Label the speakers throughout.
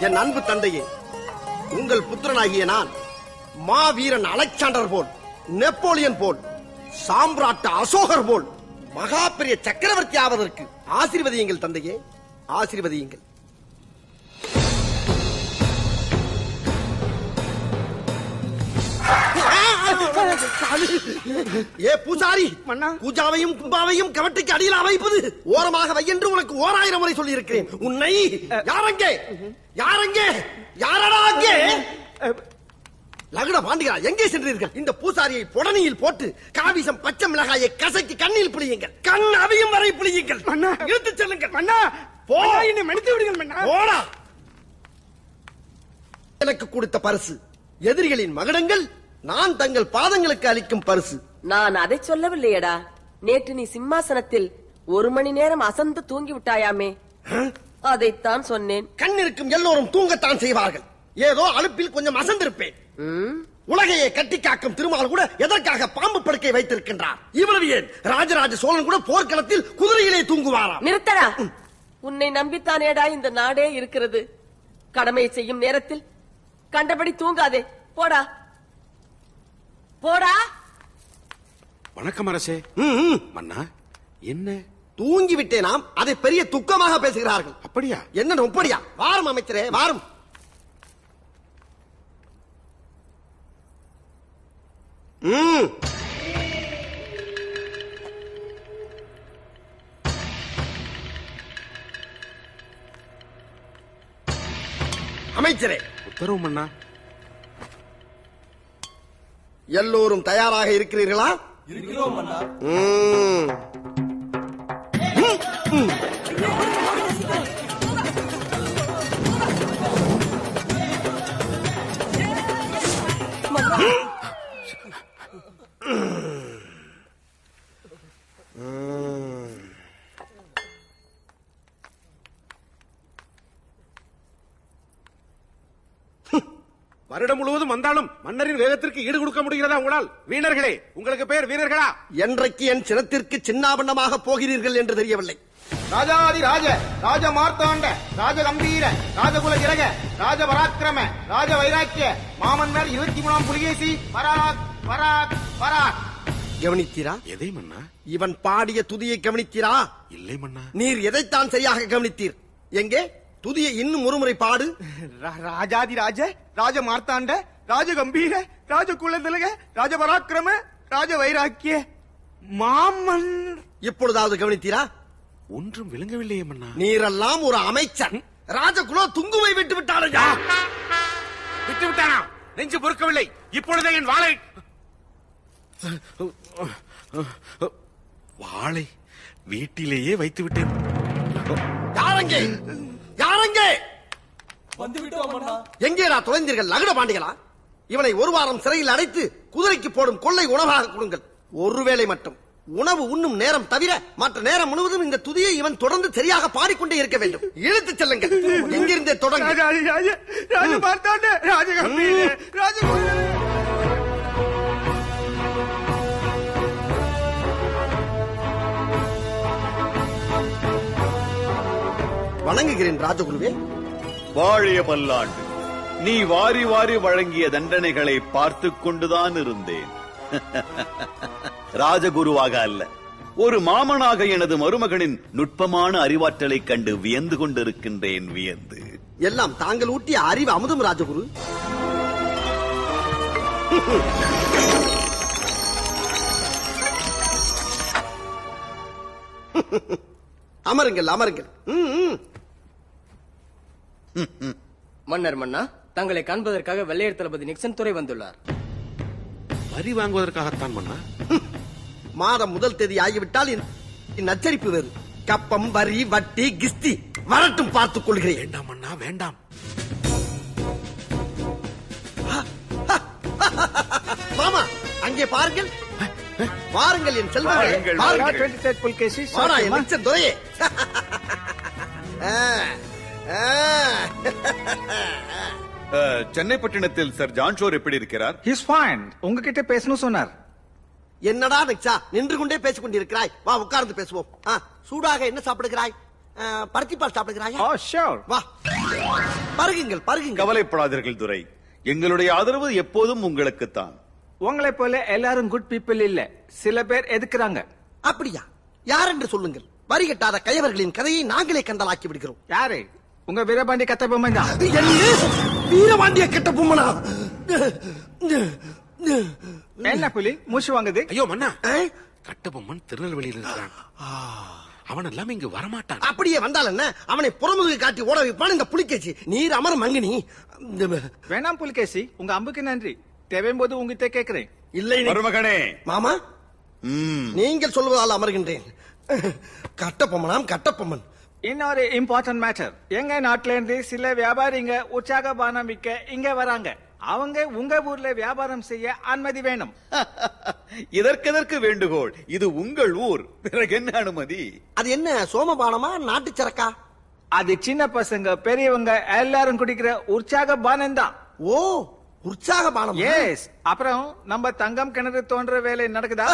Speaker 1: என் அன்பு தந்தையே, உங்கள் புத்திரனாகிய நான் மாவீரன் அலெக்சாண்டர் போல், நெப்போலியன் போல், சாம்ராட் அசோகர் போல் மகா பெரிய சக்கரவர்த்தி ஆவதற்கு ஆசீர்வதியுங்கள் தந்தையே, ஆசீர்வதியுங்கள். ஏ பூசாரி, பூஜாவையும் கும்பாவையும் கவட்டைக்கு அடியில் அமைப்பது ஓரமாக வை என்று உனக்கு 1000 முறை சொல்லி இருக்கிறேன். உன்னை யாரங்கே யாரங்கே யாரடா அங்கே? லகுட பாண்டியா, எங்கே சென்றீர்கள்? இந்த பூசாரியை பொடனியில் போட்டு காவிசம் பச்சை மிளகாயை கசக்கி கண்ணில் பிடியுங்கள். கண் அவியும் வரை பிடியுங்கள். இழுத்து செல்லுங்கள். மன்னித்து விடுங்கள். போடா. எனக்கு கொடுத்த பரிசு எதிரிகளின் மகடங்கள், நான் தங்கள் பாதங்களுக்கு அளிக்கும் பரிசு.
Speaker 2: நான் அதை சொல்லவில்லையடா. நேற்று நீ சிம்மாசனத்தில் 1 மணி நேரம் அசந்து தூங்கி விட்டாயாமே, அதைத்தான் சொன்னேன்.
Speaker 1: கண் இருக்கும் எல்லோரும் தூங்கத்தான் செய்வார்கள். ஏதோ அலுப்பில் கொஞ்சம் அசந்திருப்பேன். உலகையே கட்டி காக்கும் திருமால் கூட எதற்காக பாம்பு படுக்கை வைத்திருக்கின்றார்? இவ்வளவு ஏன் ராஜராஜ சோழன் கூட போர்க்களத்தில் குதிரையிலே தூங்குவாராம்.
Speaker 2: நிறுத்தடா. உன்னை நம்பித்தானேடா இந்த நாடே இருக்கிறது. கடமையை செய்யும் நேரத்தில் கண்டபடி தூங்காதே. போடா போடா.
Speaker 3: வணக்கம் அரசே. மன்னா, என்ன
Speaker 1: தூங்கி விட்டேனாம், அதை பெரிய துக்கமாக பேசுகிறார்கள்.
Speaker 3: அப்படியா?
Speaker 1: என்ன அப்படியா? வாரம் அமைச்சரே, வாரம். அமைச்சரே,
Speaker 3: உத்தரவு மன்னா.
Speaker 1: எல்லோரும் தயாராக இருக்கிறீர்களா?
Speaker 4: இருக்கிறோம் மன்னா.
Speaker 3: வருடம் முழுவதும் வந்தாலும் மன்னரின் வேகத்திற்கு ஈடு கொடுக்க முடிகிறதா உங்களால்? வீணர்களே, உங்களுக்கு பேர் வீரர்களா?
Speaker 1: என்றைக்கு என் சினத்திற்கு சின்னாபண்ணமாக போகிறீர்கள் என்று தெரியவில்லை.
Speaker 5: ராஜாதி ராஜ ராஜ மார்த்தாண்ட ராஜ கம்பீர ராஜகுல திலக ராஜ பராக்கிரம ராஜ வைராக்கிய மாமன்னர் 23ஆம் புலிகேசி பராக் பராக் பராக்.
Speaker 1: கவனித்தீரா?
Speaker 3: எதை மன்னா?
Speaker 1: இவன் பாடிய துதியை கவனித்தீரா?
Speaker 3: இல்லை மன்னா.
Speaker 1: நீர் எதைத்தான் சரியாக கவனித்தீர்? எங்கே துதியை இன்னும் ஒருமுறை பாடு.
Speaker 5: ராஜாதி ராஜ ராஜ மார்த்தாண்ட ராஜ கம்பீர ராஜ குல திலக ராஜ பராக்கிரம ராஜ வைராக்கிய மாமன்.
Speaker 1: இப்பொழுதாவது கவனித்தீரா?
Speaker 3: ஒன்றும் விளங்கவில்லையே மன்னா.
Speaker 1: நீரெல்லாம் ஒரு அமைச்சர். ராஜகுலோ துங்குவை விட்டு விட்டாரையா?
Speaker 3: விட்டு விட்டானா? நெஞ்சு பொறுக்கவில்லை. இப்பொழுதே என் வாளை வீட்டிலேயே வைத்து விட்டேன்.
Speaker 1: யாரங்கே யாரங்கே?
Speaker 4: வந்து விட்டோம் மன்னா.
Speaker 1: எங்கேடா தொலைந்தீர்கள் லகுட பாண்டிகளா? இவனை 1 வாரம் சிறையில் அடைத்து குதிரைக்கு போடும் கொள்ளை உணவாக கொடுங்கள். ஒருவேளை மட்டும் உணவு உண்ணும் நேரம் தவிர மற்ற நேரம் முழுவதும் இந்த துதியை இவன் தொடர்ந்து சரியாக பாடிக்கொண்டே இருக்க வேண்டும். இழுத்து செல்லுங்கள். எங்கிருந்தே தொடங்க.
Speaker 5: ராஜ மார்த்தாண்ட ராஜ கம்பீர ராஜ
Speaker 1: வணங்குகிறேன் ராஜகுருவே.
Speaker 6: வாழிய பல்லாண்டு. நீ வாரி வாரி வழங்கிய தண்டனைகளை பார்த்துக் கொண்டுதான் இருந்தேன். ராஜகுருவாக அல்ல, ஒரு மாமனாக எனது மருமகனின் நுட்பமான அறிவாற்றலை கண்டு வியந்து கொண்டிருக்கின்றேன். வியந்து
Speaker 1: எல்லாம் தாங்கள் ஊட்டிய அறிவு அமுதம் ராஜகுரு. அமருங்கள் அமருங்கள்.
Speaker 7: மன்னர் மன்னா, தங்களை காண்பதற்காக வெள்ளையர் தளபதி நிக்சன் துறை வந்துள்ளார்.
Speaker 3: வரி வாங்குவதற்காகத்தான் மன்னா.
Speaker 1: மாதம் முதல் தேதி ஆகிவிட்டால் நச்சரிப்பு வேறு. கப்பம் வரி வட்டி கிஸ்தி வரட்டும், பார்த்துக் கொள்கிறேன்.
Speaker 3: வேண்டாம் மன்னா, வேண்டாம்.
Speaker 1: மாமா, அங்கே பாருங்கள். வாருங்கள் என் செல்வங்களே, துறையே.
Speaker 6: சென்னை பட்டணத்தில் சர் ஜான்ஷோர் எப்படி இருக்கிறார்?
Speaker 5: உங்ககிட்ட பேசணும் சொன்னார்.
Speaker 1: என்னடா நிக்ஷா, நின்று கொண்டே பேசிக் கொண்டிருக்கிறாய்? வா உட்கார்ந்து பேசுவோம். சூடாக என்ன சாப்பிடுகிறாய்? பருத்திப்பால் சாப்பிடுகிறாயா?
Speaker 5: ஓ ஷூர்.
Speaker 1: வா, பருகுங்கள் பருகுங்கள்.
Speaker 6: கவலைப்படாதீர்கள் துரை, எங்களுடைய ஆதரவு எப்போதும் உங்களுக்குத்தான்.
Speaker 5: உங்களை போல எல்லாரும் குட் பீப்புள் இல்ல, சில பேர் எதுக்குறாங்க.
Speaker 1: அப்படியா? யார் என்று சொல்லுங்கள். வரி கட்டாத கயவர்களின் கதையை நாங்களே கந்தலாக்கி விடுகிறோம்.
Speaker 5: யாரு? உங்க வீரபாண்டி கத்த பொம்மை தான்.
Speaker 1: என்ன? வீரபாண்டிய கெட்ட பொம்மனா?
Speaker 5: என்ன புலி மூச்சு வாங்குது?
Speaker 3: ஐயோ மன்னா,
Speaker 1: ஆ?
Speaker 3: கட்டபொம்மன் திருநெல்வேலியில் இருக்கிறான். அவன் எல்லாம் இங்கு வரமாட்டான்.
Speaker 1: அப்படியே வந்தால் என்ன? அவனை புறமுதுகு காட்டி ஓட வைப்பான் இந்த புலிகேசி. நீர் அமர மங்கினி.
Speaker 5: வேணாம் புலிகேசி, உங்க அம்புக்கு நன்றி. தேவையும் போது உங்ககிட்ட கேக்குறேன்.
Speaker 1: இல்லை
Speaker 6: மருமகனே.
Speaker 1: மாமா,
Speaker 6: ம்,
Speaker 1: நீங்கள் சொல்வதால் அமர்கின்றேன். கட்டப்பொம்மனாம் கட்டப்பொம்மன்.
Speaker 5: இன்னொரு இம்பார்ட்டன்ட் மேட்டர். எங்க நாட்டுல இருந்து சில வியாபாரிங்க உற்சாக பானம் விற்க இங்க வராங்க. அவங்க உங்க ஊர்ல வியாபாரம் செய்ய அனுமதி வேணும்.
Speaker 6: இதற்கெதற்கு வேண்டுகோள்? இது உங்கள் ஊர், பிறகு என்ன அனுமதி?
Speaker 1: அது என்ன சோமபானமா நாட்டு சரக்கா?
Speaker 5: அது சின்ன பசங்க பெரியவங்க எல்லாரும் குடிக்கிற உற்சாக பானம் தான்.
Speaker 1: ஓ, உற்சாக பானம்.
Speaker 5: எஸ். அப்புறம் நம்ம தங்கம் கிணறு தோன்ற வேலை நடக்குதா?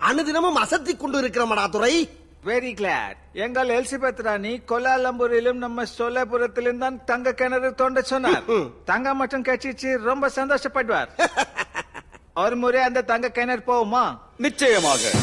Speaker 1: அனுதினமும் அசத்தி கொண்டு இருக்கிற துரை.
Speaker 5: Very glad. எங்கள் எலிசபெத் ராணி கோலாலம்பூரிலும் நம்ம சோலாபுரத்திலும் தான் தங்க கிணறு தோண்ட சொன்னார். தங்கம் மட்டும் கட்சிச்சு ரொம்ப சந்தோஷப்படுவார். ஒரு முறை அந்த தங்க கிணறு போகுமா?
Speaker 6: நிச்சயமாக.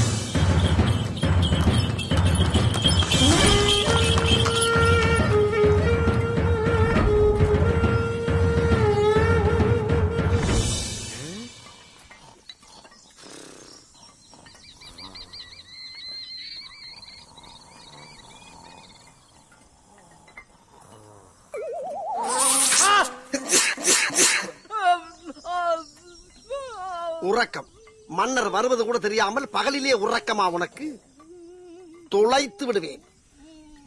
Speaker 1: உறக்கம். மன்னர் வருவது கூட தெரியாமல் பகலிலே உறக்கமா உனக்கு? துளைத்து விடுவேன்.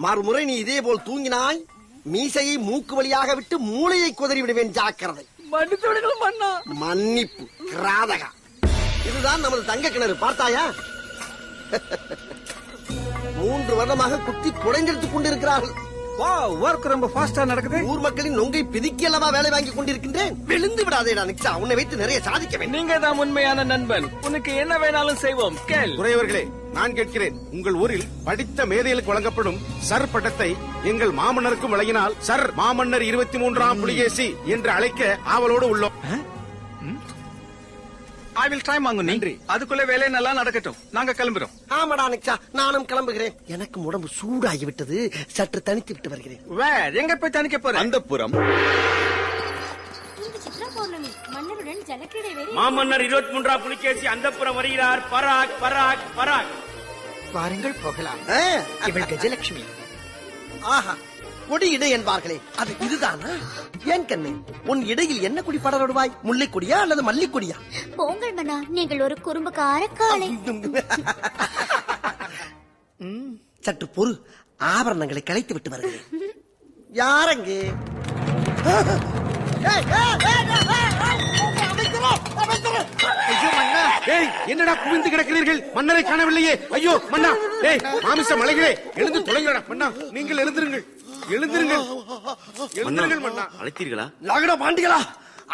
Speaker 1: மறுமுறை நீ இதே போல் தூங்கினாய், மீசையை மூக்கு வழியாக விட்டு மூளையை குதறி விடுவேன். ஜாக்கிரதை. மன்னிப்பு கிராதகா. இதுதான் நமது தங்க கிணறு, பார்த்தாயா? 3 வருடமாக குத்தி புடைந்தெடுத்துக் கொண்டிருக்கிறார்கள்.
Speaker 5: ஒர்க் ரொம்ப ஃபாஸ்டா நடக்குது.
Speaker 1: ஊர் மக்களின் நொங்கை பிதுக்கி அல்லவா வேலை வாங்கி கொண்டிருக்கின்றேன். விழுந்து விடாதேடா நிக்ஷா, உன்னை வைத்து நிறைய சாதிக்க வேண்டும்.
Speaker 7: நீங்க தான் உண்மையான நண்பன். உனக்கு என்ன வேணாலும் செய்வோம். கேள்.
Speaker 3: துரையவர்களே, நான் கேட்கிறேன், உங்கள் ஊரில் படித்த மேதைகளுக்கு வழங்கப்படும் சர் பட்டத்தை எங்கள் மாமன்னருக்கும் வழங்கினால் சர் மாமன்னர் 23ஆம் புலிகேசி என்று அழைக்க ஆவலோடு உள்ளோம்.
Speaker 5: ஐ வில் ட்ரை மாங்கு. நன்றி. அதுக்குள்ள வேலை நல்லா நடக்கட்டும். நாங்க கிளம்புறோம்.
Speaker 1: ஆமாடா நிக்ஷா, நானும் கிளம்புகிறேன். எனக்கு உடம்பு சூடாகி விட்டது. சற்று தனித்து விட்டு வருகிறேன்.
Speaker 5: வேற எங்க போய் தணிக்க போறேன்?
Speaker 6: அந்த புறம்.
Speaker 8: இந்த சித்ரா பௌர்ணமி மன்னருடன் ஜலக்கிரீடை வேறு.
Speaker 9: மாமன்னர் 23ஆம் புலிகேசி அந்தப்புறம் வருகிறார். பராக் பராக் பராக்.
Speaker 5: வாருங்கள் போகலாம்.
Speaker 1: இவள் கஜலட்சுமி. ஆஹா, கொடி இடை என்பார்களே, அது இதுதானா? ஏன் கண்ணு, உன் இடையில் என்ன கொடி படருவாய்? முல்லை கொடியா அல்லது மல்லி கொடியா?
Speaker 8: போங்கள் மன்னா, நீங்கள் ஒரு குறும்புக்கார காளை.
Speaker 1: சற்று பொறு, ஆபரணங்களை கலைத்து விட்டு வருகிறேன். யாரங்கே?
Speaker 3: ஏய், என்னடா குவிந்து கிடக்கிறீர்கள்? மன்னரை காணவில்லையே. ஐயோ மன்னா, ஏய் மாமிச மலைகளே, எழுந்து தொலைங்கடா. மன்னா, நீங்கள் எழுந்திருங்கள், எழுந்திருங்கள், எழுந்திருங்கள் மன்னா.
Speaker 9: அழைத்தீர்களா?
Speaker 1: லகட பாண்டிகளா,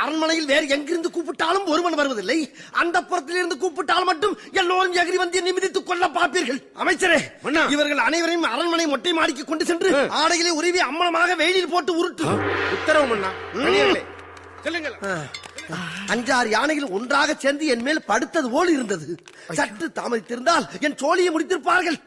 Speaker 1: அரண்மனையில் வேறு எங்கிருந்து கூப்பிட்டாலும் ஒருவன் வருவதில்லை. அந்த புறத்திலிருந்து கூப்பிட்டால் மட்டும் எல்லோரும் எகிரி வந்து நிமிதித்துக் கொள்ள பார்ப்பீர்கள். அமைச்சரே,
Speaker 3: மன்னா.
Speaker 1: இவர்கள் அனைவரையும் அரண்மனை மொட்டை மாடிக்கு கொண்டு சென்று ஆடைகளை உருவி அம்மனமாக வெயிலில் போட்டு உருட்டு.
Speaker 3: உத்தரவு மன்னா. அடியார்களே, செல்லுங்கள்.
Speaker 1: 5-6 யானைகள் ஒன்றாக சேர்ந்து என் மேல் படுத்தது போல் இருந்தது. சற்று தாமதித்திருந்தால் என் சோழியை முடித்திருப்பார்கள்.